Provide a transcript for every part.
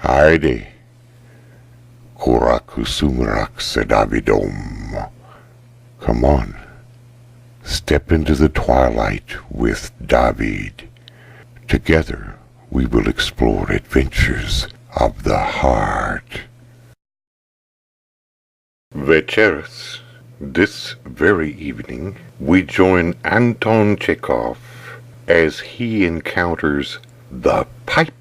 Haide, Kurakusumrak Sedavidom. Come on, step into the twilight with David. Together we will explore adventures of the heart. Vecheris. This very evening we join Anton Chekhov as he encounters the pipe.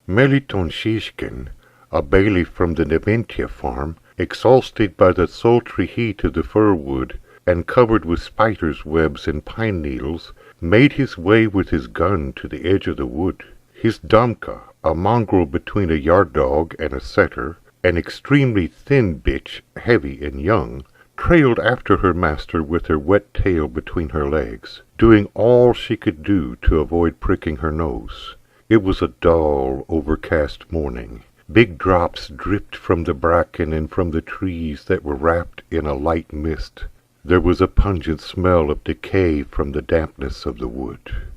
Meliton Shishkin, a bailiff from the Neventia farm, exhausted by the sultry heat of the fir wood and covered with spiders' webs and pine needles, made his way with his gun to the edge of the wood. His Damka, a mongrel between a yard dog and a setter, an extremely thin bitch, heavy and young, trailed after her master with her wet tail between her legs, doing all she could do to avoid pricking her nose. It was a dull, overcast morning. Big drops dripped from the bracken and from the trees that were wrapped in a light mist. There was a pungent smell of decay from the dampness of the wood.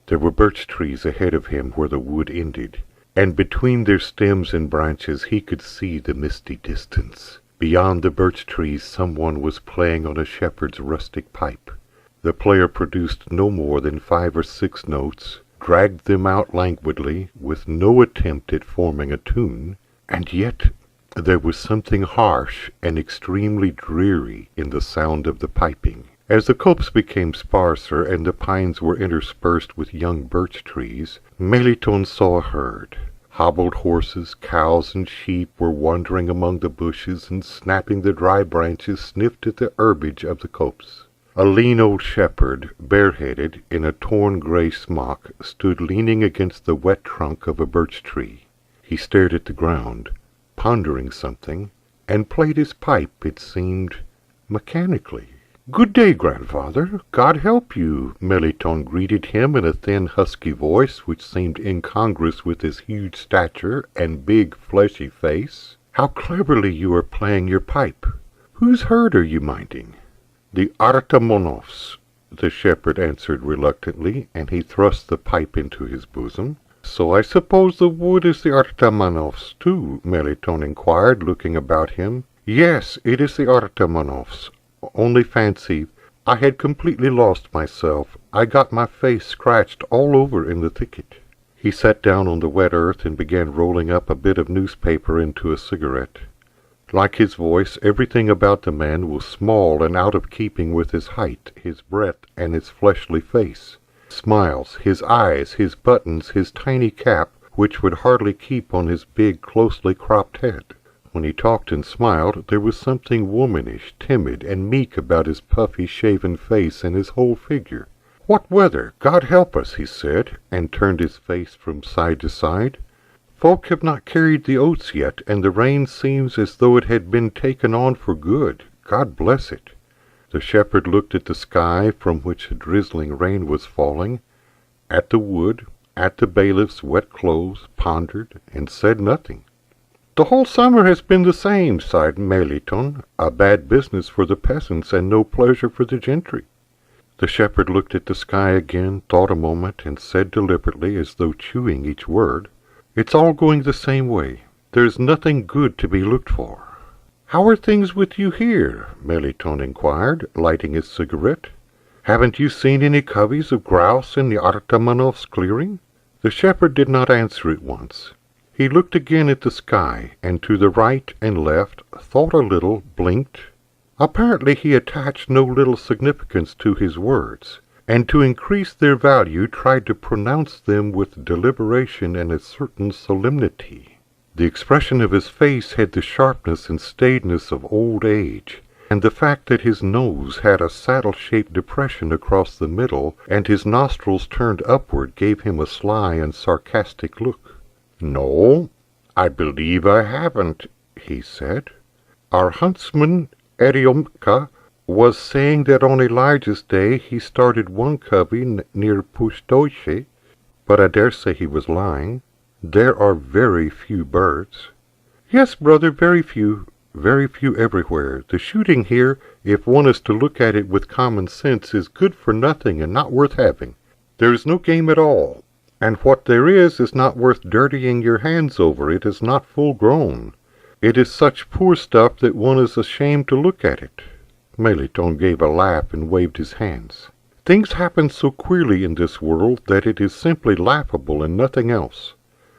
There were birch trees ahead of him where the wood ended, and between their stems and branches he could see the misty distance. Beyond the birch trees someone was playing on a shepherd's rustic pipe. The player produced no more than 5 or 6 notes, dragged them out languidly, with no attempt at forming a tune, and yet there was something harsh and extremely dreary in the sound of the piping. As the copse became sparser and the pines were interspersed with young birch trees, Meliton saw a herd. Hobbled horses, cows, and sheep were wandering among the bushes and snapping the dry branches sniffed at the herbage of the copse. A lean old shepherd, bareheaded, in a torn grey smock, stood leaning against the wet trunk of a birch tree. He stared at the ground, pondering something, and played his pipe, it seemed, mechanically. "Good day, grandfather. God help you," Meliton greeted him in a thin, husky voice which seemed incongruous with his huge stature and big, fleshy face. "How cleverly you are playing your pipe. Whose herd are you minding?" "The Artamonovs," the shepherd answered reluctantly, and he thrust the pipe into his bosom. "So I suppose the wood is the Artamonovs, too?" Meliton inquired, looking about him. "Yes, it is the Artamonovs. Only fancy, I had completely lost myself. I got my face scratched all over in the thicket." He sat down on the wet earth and began rolling up a bit of newspaper into a cigarette. Like his voice, everything about the man was small and out of keeping with his height, his breadth, and his fleshly face. Smiles, his eyes, his buttons, his tiny cap, which would hardly keep on his big, closely cropped head. When he talked and smiled, there was something womanish, timid, and meek about his puffy, shaven face and his whole figure. "What weather! God help us," he said, and turned his face from side to side. "Folk have not carried the oats yet, and the rain seems as though it had been taken on for good. God bless it." The shepherd looked at the sky, from which a drizzling rain was falling, at the wood, at the bailiff's wet clothes, pondered, and said nothing. "The whole summer has been the same," sighed Meliton. "A bad business for the peasants, and no pleasure for the gentry." The shepherd looked at the sky again, thought a moment, and said deliberately, as though chewing each word, "It's all going the same way. There's nothing good to be looked for." "How are things with you here?" Meliton inquired, lighting his cigarette. "Haven't you seen any coveys of grouse in the Artamonovs' clearing?" The shepherd did not answer at once. He looked again at the sky, and to the right and left, thought a little, blinked. Apparently he attached no little significance to his words, and to increase their value tried to pronounce them with deliberation and a certain solemnity. The expression of his face had the sharpness and staidness of old age, and the fact that his nose had a saddle-shaped depression across the middle and his nostrils turned upward gave him a sly and sarcastic look. "No, I believe I haven't," he said. "Our huntsman, Eryomka, was saying that on Elijah's day he started one covey near Pustoche, but I dare say he was lying. There are very few birds." "Yes, brother, very few everywhere. The shooting here, if one is to look at it with common sense, is good for nothing and not worth having. There is no game at all. And what there is not worth dirtying your hands over. It is not full grown. It is such poor stuff that one is ashamed to look at it. Meliton gave a laugh and waved his hands. Things happen so queerly in this world that it is simply laughable and nothing else.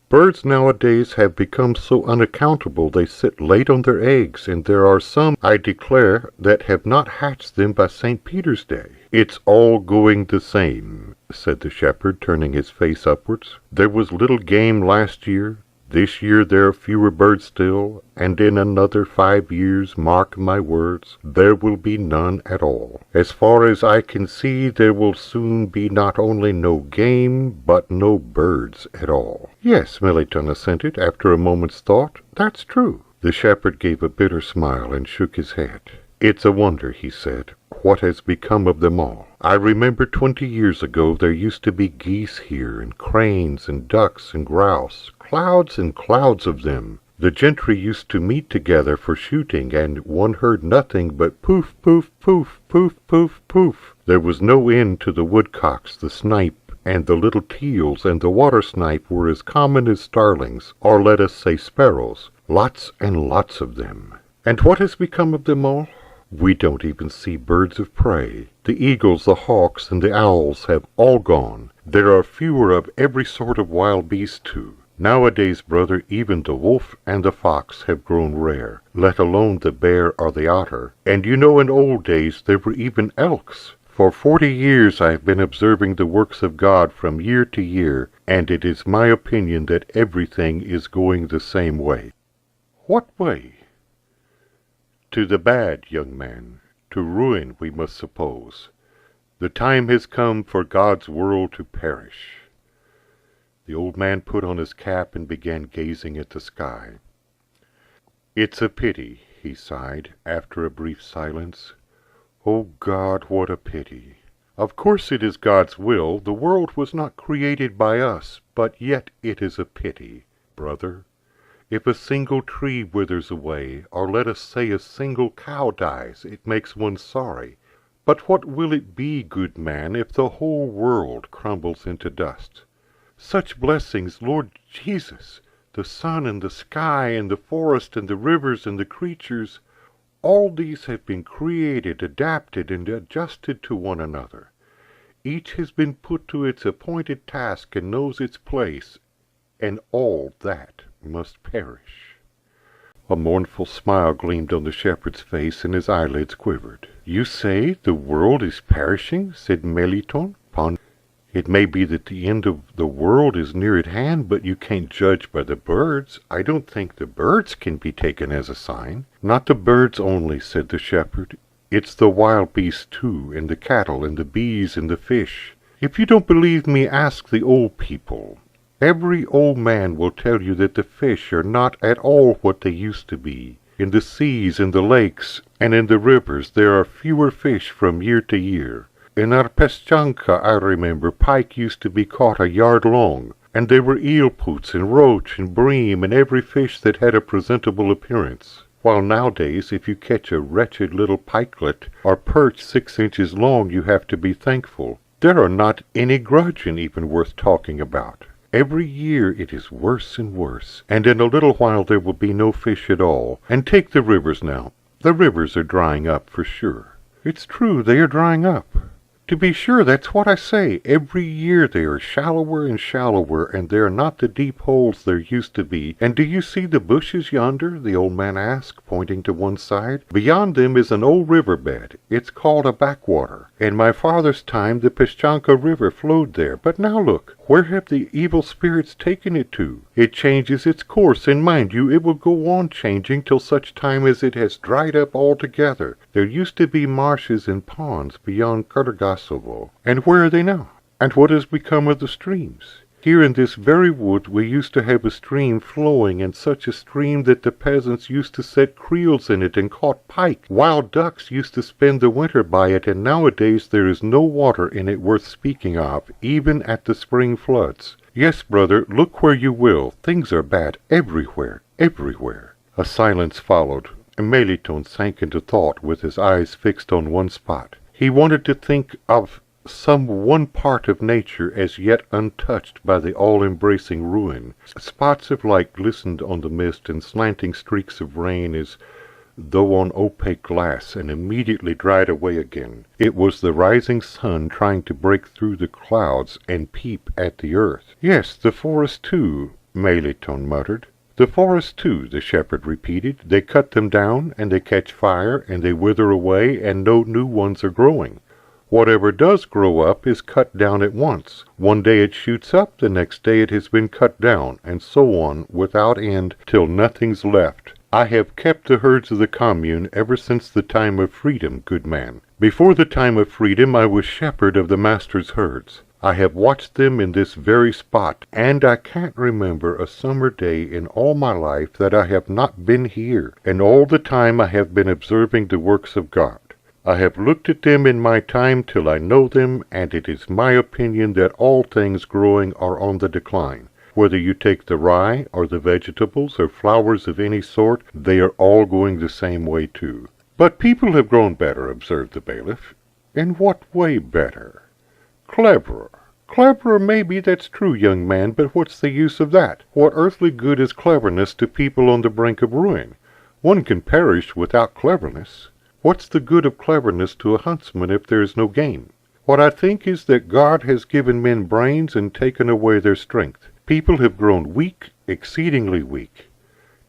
Birds nowadays have become so unaccountable they sit late on their eggs, and there are some, I declare, that have not hatched them by St. Peter's Day. It's all going the same, said the shepherd, turning his face upwards. There was little game last year. This year there are fewer birds still, and in another 5 years, mark my words, there will be none at all. As far as I can see, there will soon be not only no game, but no birds at all. Yes, Meliton assented, after a moment's thought, that's true. The shepherd gave a bitter smile and shook his head. It's a wonder, he said, what has become of them all. I remember 20 years ago there used to be geese here, and cranes, and ducks, and grouse, clouds and clouds of them. The gentry used to meet together for shooting, and one heard nothing but poof, poof, poof, poof, poof, poof. There was no end to the woodcocks, the snipe, and the little teals, and the water snipe were as common as starlings, or let us say sparrows, lots and lots of them. And what has become of them all? We don't even see birds of prey. The eagles, the hawks, and the owls have all gone. There are fewer of every sort of wild beast, too. Nowadays, brother, even the wolf and the fox have grown rare, let alone the bear or the otter. And you know in old days there were even elks. For 40 years I have been observing the works of God from year to year, and it is my opinion that everything is going the same way. What way? To the bad, young man. To ruin, we must suppose. The time has come for God's world to perish. The old man put on his cap and began gazing at the sky. It's a pity, he sighed, after a brief silence. Oh God, what a pity! Of course it is God's will. The world was not created by us, but yet it is a pity, brother. If a single tree withers away, or let us say a single cow dies, it makes one sorry. But what will it be, good man, if the whole world crumbles into dust? Such blessings, Lord Jesus, the sun and the sky and the forest and the rivers and the creatures, all these have been created, adapted, and adjusted to one another. Each has been put to its appointed task and knows its place, and all that must perish. A mournful smile gleamed on the shepherd's face, and his eyelids quivered. You say the world is perishing? Said Meliton. It may be that the end of the world is near at hand, but you can't judge by the birds. I don't think the birds can be taken as a sign. Not the birds only, said the shepherd. It's the wild beasts too, and the cattle, and the bees, and the fish. If you don't believe me, ask the old people. Every old man will tell you that the fish are not at all what they used to be. In the seas, in the lakes, and in the rivers there are fewer fish from year to year. In our Peschanka, I remember, pike used to be caught a yard long, and there were eel-poots and roach and bream and every fish that had a presentable appearance. While nowadays, if you catch a wretched little pikelet or perch 6 inches long, you have to be thankful. There are not any gudgeon even worth talking about. Every year it is worse and worse, and in a little while there will be no fish at all. And take the rivers now. The rivers are drying up for sure. It's true, they are drying up. To be sure, that's what I say. Every year they are shallower and shallower, and they are not the deep holes there used to be. And do you see the bushes yonder? The old man asked, pointing to one side. Beyond them is an old river bed. It's called a backwater. In my father's time the Peschanka River flowed there. But now look, where have the evil spirits taken it to? It changes its course, and mind you, it will go on changing till such time as it has dried up altogether. There used to be marshes and ponds beyond Kargasovo. And where are they now? And what has become of the streams? Here in this very wood we used to have a stream flowing, and such a stream that the peasants used to set creels in it and caught pike. Wild ducks used to spend the winter by it, and nowadays there is no water in it worth speaking of, even at the spring floods. Yes, brother, look where you will. Things are bad everywhere, everywhere. A silence followed. Meliton sank into thought with his eyes fixed on one spot. He wanted to think of some one part of nature as yet untouched by the all-embracing ruin. Spots of light glistened on the mist, and slanting streaks of rain as though on opaque glass, and immediately dried away again. It was the rising sun trying to break through the clouds and peep at the earth. "Yes, the forest too," Meliton muttered. "The forest too," the shepherd repeated. "They cut them down, and they catch fire, and they wither away, and no new ones are growing. Whatever does grow up is cut down at once. One day it shoots up, the next day it has been cut down, and so on, without end, till nothing's left. I have kept the herds of the commune ever since the time of freedom, good man. Before the time of freedom I was shepherd of the master's herds. I have watched them in this very spot, and I can't remember a summer day in all my life that I have not been here, and all the time I have been observing the works of God. I have looked at them in my time till I know them, and it is my opinion that all things growing are on the decline. Whether you take the rye, or the vegetables, or flowers of any sort, they are all going the same way too." "But people have grown better," observed the bailiff. "In what way better?" "Cleverer." "Cleverer, maybe, that's true, young man, but what's the use of that? What earthly good is cleverness to people on the brink of ruin? One can perish without cleverness. What's the good of cleverness to a huntsman if there is no game? What I think is that God has given men brains and taken away their strength. People have grown weak, exceedingly weak.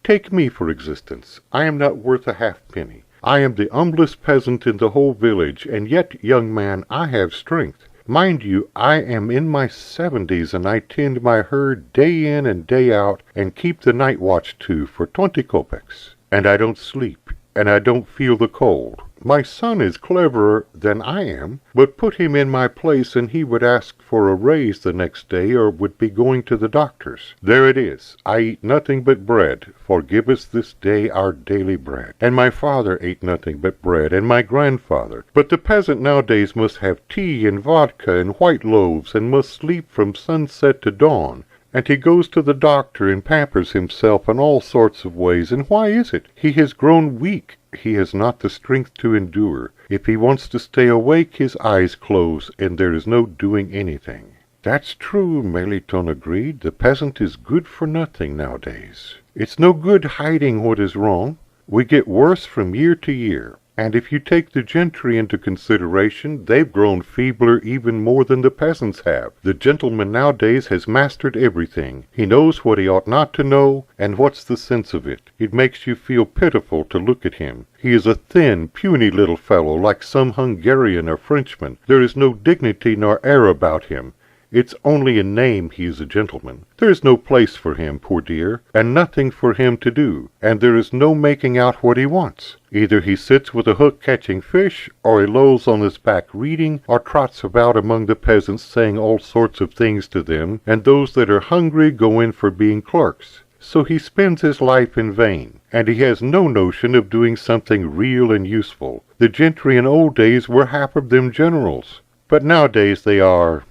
Take me, for instance. I am not worth a halfpenny. I am the humblest peasant in the whole village, and yet, young man, I have strength. Mind you, I am in my 70s, and I tend my herd day in and day out, and keep the night watch too, for 20 kopecks. And I don't sleep, and I don't feel the cold. My son is cleverer than I am, but put him in my place and he would ask for a raise the next day, or would be going to the doctor's. There it is. I eat nothing but bread. Forgive us this day our daily bread. And my father ate nothing but bread, and my grandfather. But the peasant nowadays must have tea and vodka and white loaves, and must sleep from sunset to dawn. And he goes to the doctor and pampers himself in all sorts of ways. And why is it? He has grown weak. He has not the strength to endure. If he wants to stay awake, his eyes close, and there is no doing anything." "That's true," Meliton agreed. "The peasant is good for nothing nowadays. It's no good hiding what is wrong. We get worse from year to year. And if you take the gentry into consideration, they've grown feebler even more than the peasants have. The gentleman nowadays has mastered everything. He knows what he ought not to know, and what's the sense of it? It makes you feel pitiful to look at him. He is a thin, puny little fellow, like some Hungarian or Frenchman. There is no dignity nor air about him. It's only in name he is a gentleman. There is no place for him, poor dear, and nothing for him to do, and there is no making out what he wants. Either he sits with a hook catching fish, or he lolls on his back reading, or trots about among the peasants saying all sorts of things to them, and those that are hungry go in for being clerks. So he spends his life in vain, and he has no notion of doing something real and useful. The gentry in old days were half of them generals, but nowadays they are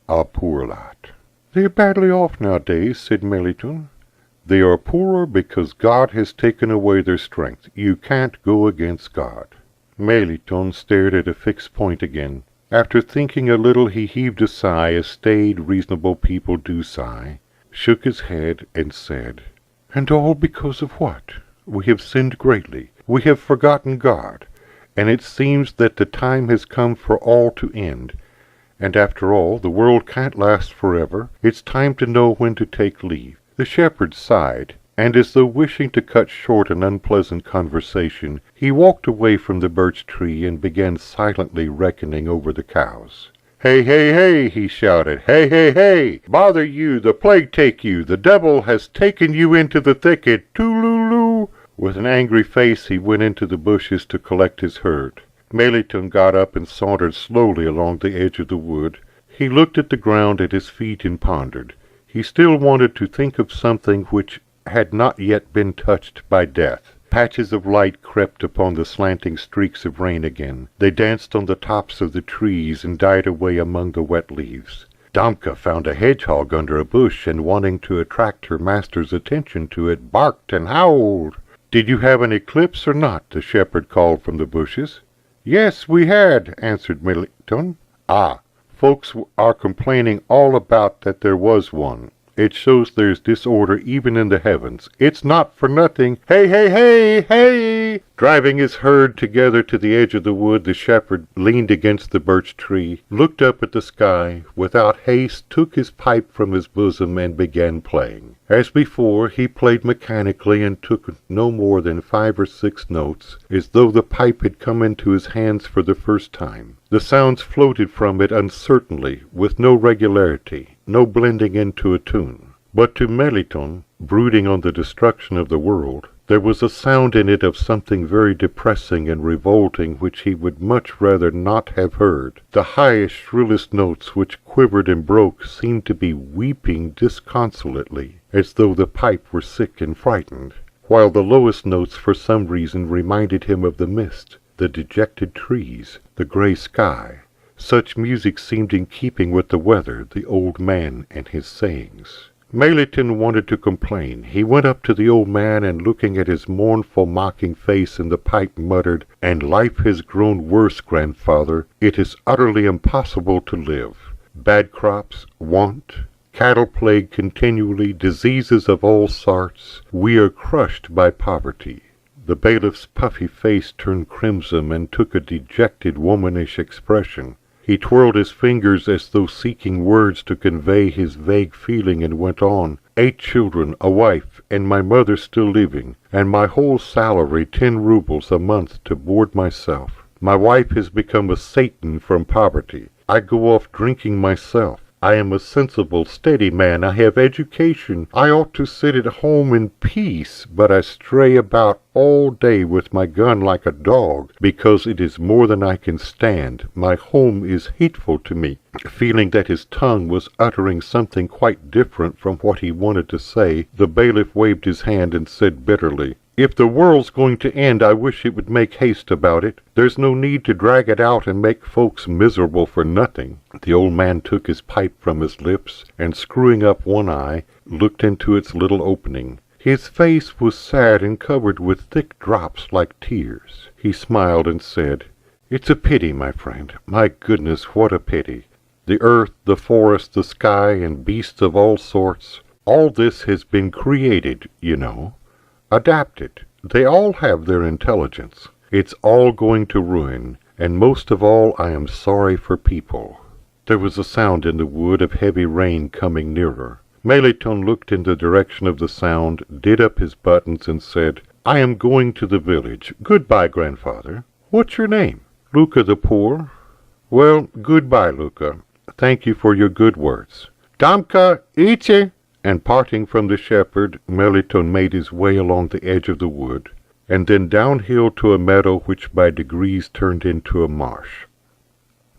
a poor lot." "They are badly off nowadays," said Meliton. "They are poorer because God has taken away their strength. You can't go against God." Meliton stared at a fixed point again. After thinking a little, he heaved a sigh, as staid, reasonable people do sigh, shook his head, and said, "And all because of what? We have sinned greatly. We have forgotten God, and it seems that the time has come for all to end. And after all, the world can't last forever. It's time to know when to take leave." The shepherd sighed, and as though wishing to cut short an unpleasant conversation, he walked away from the birch tree and began silently reckoning over the cows. "Hey, hey, hey!" he shouted. "Hey, hey, hey! Bother you! The plague take you! The devil has taken you into the thicket! Tooloo-loo!" With an angry face he went into the bushes to collect his herd. Meliton got up and sauntered slowly along the edge of the wood. He looked at the ground at his feet and pondered. He still wanted to think of something which had not yet been touched by death. Patches of light crept upon the slanting streaks of rain again. They danced on the tops of the trees and died away among the wet leaves. Damka found a hedgehog under a bush, and wanting to attract her master's attention to it, barked and howled. "Did you have an eclipse or not?" the shepherd called from the bushes. "Yes, we had," answered Meliton. "Ah, Folks are complaining all about that there was one. It shows there's disorder even in the heavens. It's not for nothing. Hey, hey, hey, hey! Driving his herd together to the edge of the wood, the shepherd leaned against the birch tree, looked up at the sky, without haste took his pipe from his bosom and began playing. As before, he played mechanically and took no more than 5 or 6 notes, as though the pipe had come into his hands for the first time. The sounds floated from it uncertainly, with no regularity, no blending into a tune. But to Meliton, brooding on the destruction of the world, there was a sound in it of something very depressing and revolting which he would much rather not have heard. The highest, shrillest notes which quivered and broke seemed to be weeping disconsolately, as though the pipe were sick and frightened, while the lowest notes for some reason reminded him of the mist, the dejected trees, the grey sky. Such music seemed in keeping with the weather, the old man and his sayings. Meliton wanted to complain. He went up to the old man and, looking at his mournful, mocking face in the pipe, muttered, "And life has grown worse, grandfather. It is utterly impossible to live. Bad crops, want, cattle plague continually, diseases of all sorts. We are crushed by poverty." The bailiff's puffy face turned crimson and took a dejected, womanish expression. He twirled his fingers as though seeking words to convey his vague feeling, and went on, 8 children, a wife, and my mother still living, and my whole salary 10 rubles a month to board myself. My wife has become a Satan from poverty. I go off drinking myself. I am a sensible, steady man. I have education. I ought to sit at home in peace, but I stray about all day with my gun like a dog, because it is more than I can stand. My home is hateful to me. Feeling that his tongue was uttering something quite different from what he wanted to say, the bailiff waved his hand and said bitterly, "If the world's going to end, I wish it would make haste about it. There's no need to drag it out and make folks miserable for nothing." The old man took his pipe from his lips, and screwing up one eye, looked into its little opening. His face was sad and covered with thick drops like tears. He smiled and said, "It's a pity, my friend. My goodness, what a pity. The earth, the forest, the sky, and beasts of all sorts, all this has been created, you know. Adapted. They all have their intelligence. It's all going to ruin, and most of all I am sorry for people." There was a sound in the wood of heavy rain coming nearer. Meliton looked in the direction of the sound, did up his buttons, and said, "I am going to the village. Goodbye, grandfather. What's your name?" "Luca the Poor." "Well, goodbye, Luca. Thank you for your good words." "Damka, idzie!" And parting from the shepherd, Meliton made his way along the edge of the wood, and then downhill to a meadow which by degrees turned into a marsh.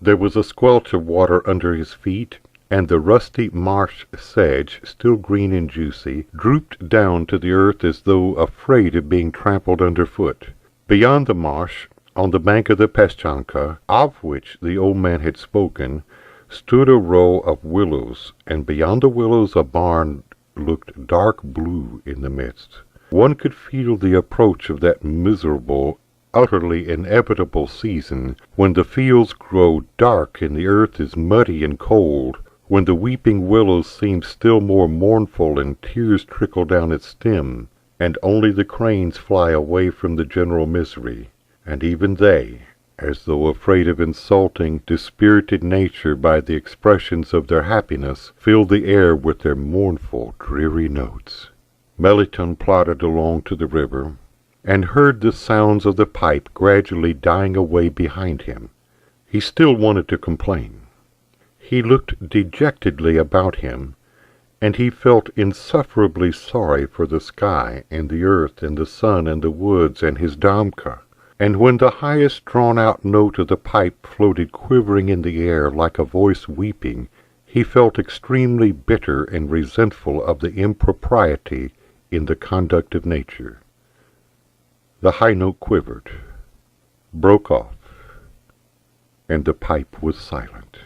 There was a squelch of water under his feet, and the rusty marsh sedge, still green and juicy, drooped down to the earth as though afraid of being trampled underfoot. Beyond the marsh, on the bank of the Peschanka, of which the old man had spoken, stood a row of willows, and beyond the willows a barn looked dark blue in the midst. One could feel the approach of that miserable, utterly inevitable season, when the fields grow dark and the earth is muddy and cold, when the weeping willows seem still more mournful and tears trickle down its stem, and only the cranes fly away from the general misery, and even they, as though afraid of insulting dispirited nature by the expressions of their happiness, filled the air with their mournful, dreary notes. Meliton plodded along to the river, and heard the sounds of the pipe gradually dying away behind him. He still wanted to complain. He looked dejectedly about him, and he felt insufferably sorry for the sky and the earth and the sun and the woods and his Damka. And when the highest drawn-out note of the pipe floated quivering in the air like a voice weeping, he felt extremely bitter and resentful of the impropriety in the conduct of nature. The high note quivered, broke off, and the pipe was silent.